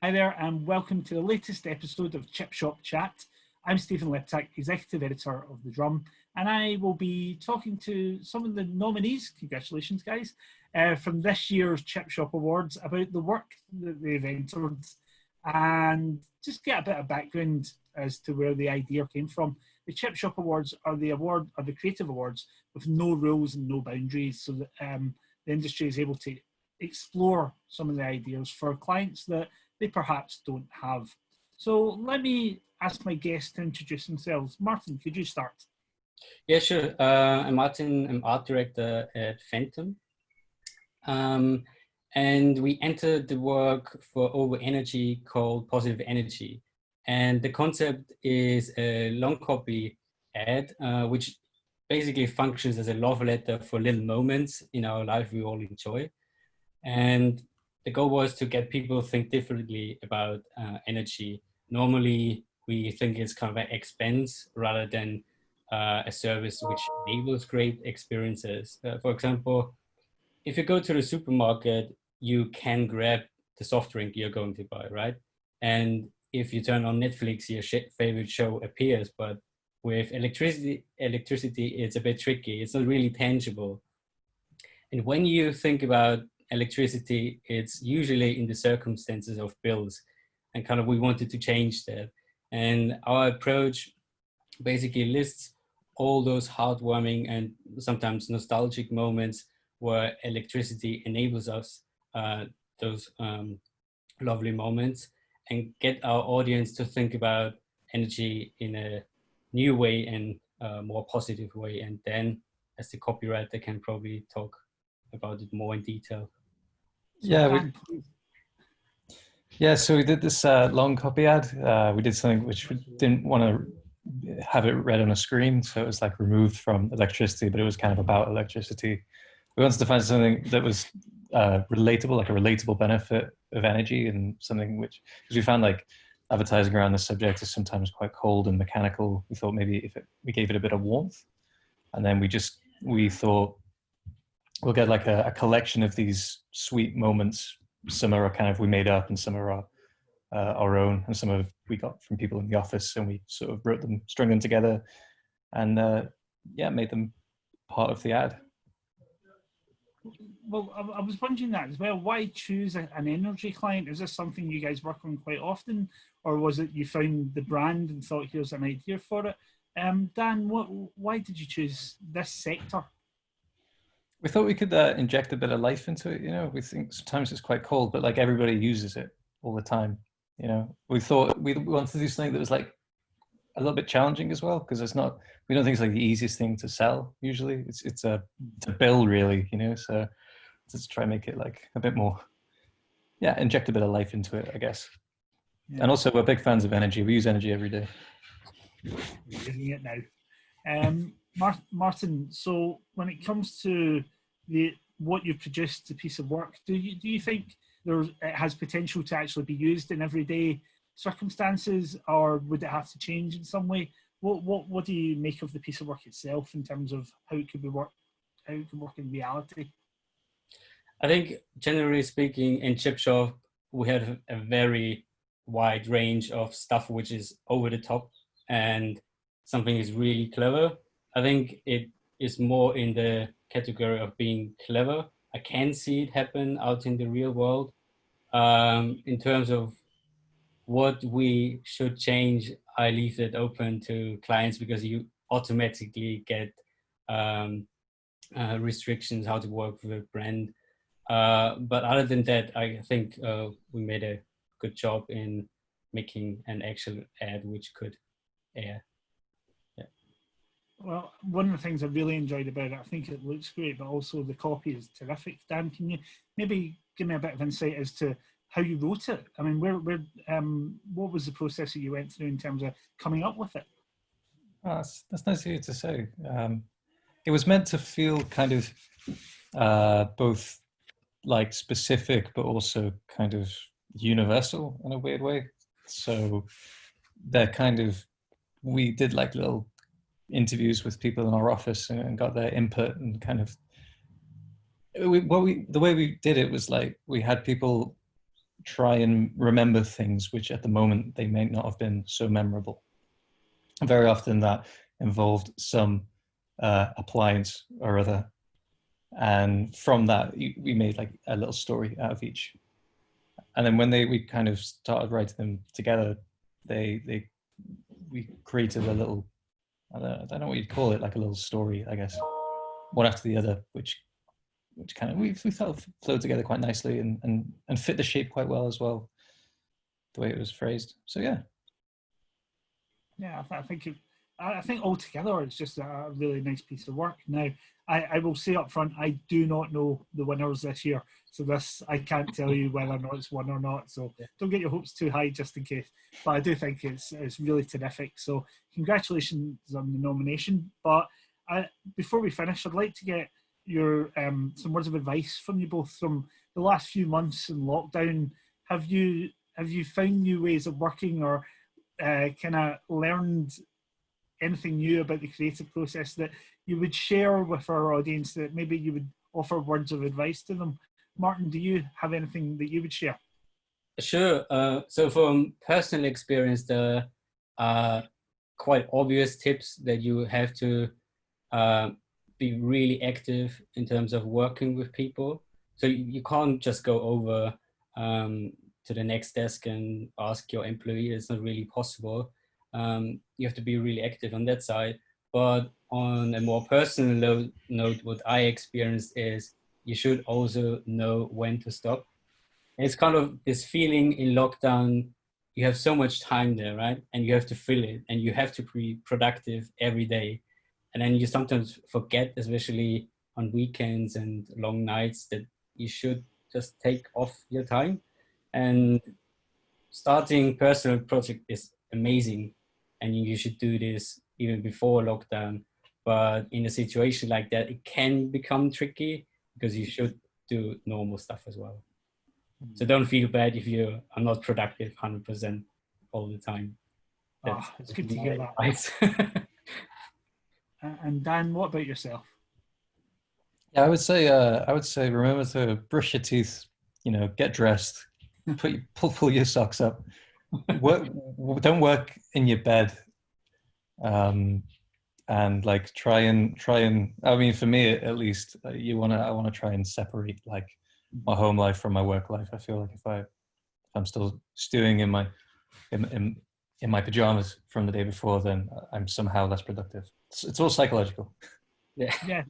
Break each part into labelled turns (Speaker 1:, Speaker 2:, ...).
Speaker 1: Hi there, and welcome to the latest episode of Chip Shop Chat. I'm Stephen Lepitak, Executive Editor of The Drum, and I will be talking to some of the nominees, congratulations guys, from this year's Chip Shop Awards about the work that they've entered and just get a bit of background as to where the idea came from. The Chip Shop Awards are the creative awards with no rules and no boundaries, so that the industry is able to explore some of the ideas for clients that they perhaps don't have. So let me ask my guests to introduce themselves. Martin, could you start?
Speaker 2: Yeah, sure. I'm Martin. I'm art director at Phantom. And we entered the work for Over Energy called Positive Energy. And the concept is a long copy ad, which basically functions as a love letter for little moments in our life we all enjoy. And the goal was to get people to think differently about energy. Normally, we think it's kind of an expense rather than a service which enables great experiences. For example, if you go to the supermarket, you can grab the soft drink you're going to buy, right? And if you turn on Netflix, your favorite show appears, but with electricity, it's a bit tricky. It's not really tangible. And when you think about electricity, it's usually in the circumstances of bills, and kind of we wanted to change that. And our approach basically lists all those heartwarming and sometimes nostalgic moments where electricity enables us those lovely moments, and get our audience to think about energy in a new way and a more positive way. And then as the copywriter can probably talk about it more in detail.
Speaker 3: So we did this long copy ad. We did something which we didn't want to have it read on a screen, so it was like removed from electricity, but it was kind of about electricity. We wanted to find something that was relatable, like a relatable benefit of energy, and something which, because we found like advertising around this subject is sometimes quite cold and mechanical. We thought maybe if we gave it a bit of warmth, and then we thought we'll get like a collection of these sweet moments. Some are kind of we made up, and some are our own, and some of we got from people in the office, and we sort of wrote them, strung them together, and made them part of the ad.
Speaker 1: Well, I was wondering that as well. Why choose an energy client? Is this something you guys work on quite often, or was it you found the brand and thought here's an idea for it? Dan, why did you choose this sector?
Speaker 3: We thought we could inject a bit of life into it. You know, we think sometimes it's quite cold, but like everybody uses it all the time. You know, we thought we wanted to do something that was like a little bit challenging as well, because we don't think it's like the easiest thing to sell. Usually it's a bill really, you know, so let's try and make it like a bit more, inject a bit of life into it, I guess. Yeah. And also we're big fans of energy. We use energy every day.
Speaker 1: You're using it now. Martin, so when it comes to what you produced, the piece of work, do you think it has potential to actually be used in everyday circumstances, or would it have to change in some way? What do you make of the piece of work itself in terms of how it could work in reality?
Speaker 2: I think generally speaking, in Chip Shop, we have a very wide range of stuff which is over the top and something is really clever. I think it is more in the category of being clever. I can see it happen out in the real world. In terms of what we should change, I leave it open to clients, because you automatically get restrictions how to work with a brand. But other than that, I think we made a good job in making an actual ad which could air.
Speaker 1: Well, one of the things I really enjoyed about it, I think it looks great, but also the copy is terrific. Dan, can you maybe give me a bit of insight as to how you wrote it? I mean, what was the process that you went through in terms of coming up with it?
Speaker 3: That's nice of you to say. It was meant to feel kind of both like specific, but also kind of universal in a weird way. So we did like little interviews with people in our office and got their input, and kind of the way we did it was like we had people try and remember things which at the moment they may not have been so memorable. And very often that involved some appliance or other. And from that, we made like a little story out of each. And then when we kind of started writing them together, we created a little, I don't know what you'd call it, like a little story, I guess, one after the other, which kind of we felt flowed together quite nicely and fit the shape quite well as well, the way it was phrased. So yeah.
Speaker 1: Yeah, I think altogether it's just a really nice piece of work. Now, I will say up front, I do not know the winners this year, so I can't tell you whether or not it's won or not. So don't get your hopes too high just in case. But I do think it's really terrific. So congratulations on the nomination. But before we finish, I'd like to get your some words of advice from you both from the last few months in lockdown. Have you found new ways of working, or kind of learned anything new about the creative process that you would share with our audience, that maybe you would offer words of advice to them? Martin, do you have anything that you would share?
Speaker 2: Sure. So from personal experience, there are quite obvious tips that you have to be really active in terms of working with people. So you can't just go over to the next desk and ask your employee. It's not really possible. You have to be really active on that side. But on a more personal note, what I experienced is you should also know when to stop. And it's kind of this feeling in lockdown, you have so much time there, right? And you have to fill it, and you have to be productive every day. And then you sometimes forget, especially on weekends and long nights, that you should just take off your time. And starting personal project is amazing, and you should do this even before lockdown. But in a situation like that, it can become tricky because you should do normal stuff as well. So don't feel bad if you are not productive 100% all the time.
Speaker 1: It's good to hear that. And Dan, what about yourself?
Speaker 3: Yeah, I would say remember to brush your teeth, get dressed, pull your socks up. Don't work in your bed. And like try and I mean, for me at least, I want to try and separate like my home life from my work life. I feel like if I'm still stewing in my pajamas from the day before, then I'm somehow less productive. It's all psychological.
Speaker 1: Yeah,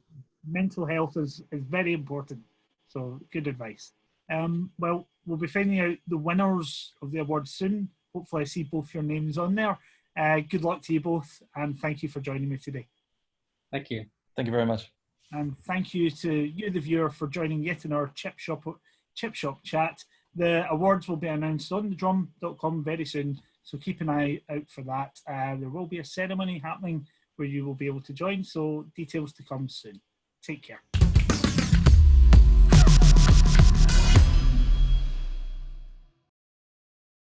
Speaker 1: mental health is very important. So good advice. Well, we'll be finding out the winners of the award soon. Hopefully I see both your names on there. Good luck to you both, and thank you for joining me today.
Speaker 2: Thank you.
Speaker 3: Thank you very much.
Speaker 1: And thank you to you, the viewer, for joining yet in our Chip Shop chat. The awards will be announced on thedrum.com very soon, so keep an eye out for that. There will be a ceremony happening where you will be able to join, so details to come soon. Take care.